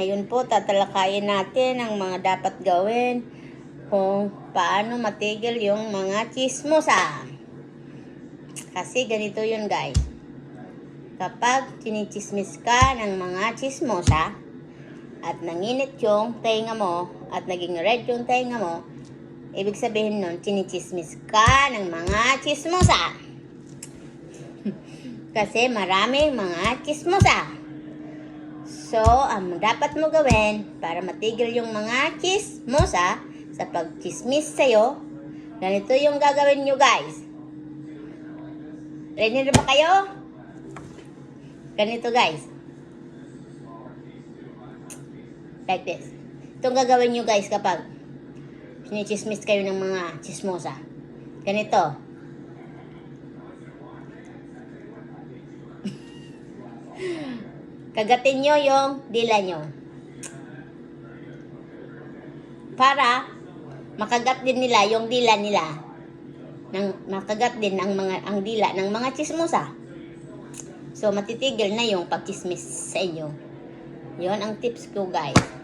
Ngayon po, tatalakayin natin ang mga dapat gawin kung paano matigil yung mga chismosa. Kasi ganito yun guys. Kapag chinichismis ka ng mga chismosa at nanginit yung tenga mo at naging red yung tenga mo, ibig sabihin nun, chinichismis ka ng mga chismosa. Kasi maraming mga chismosa. So, ang dapat mo gawin para matigil yung mga chismosa sa pagchismis sa'yo, ganito yung gagawin nyo guys. Ready na ba kayo? Ganito guys. Like this. Itong gagawin nyo guys kapag sinichismis kayo ng mga chismosa. Ganito. Kagatin nyo yung dila nyo. Para makagat din nila yung dila nila. Makagat din ang dila ng mga chismosa. So, matitigil na yung pagchismis sa inyo. Yon ang tips ko guys.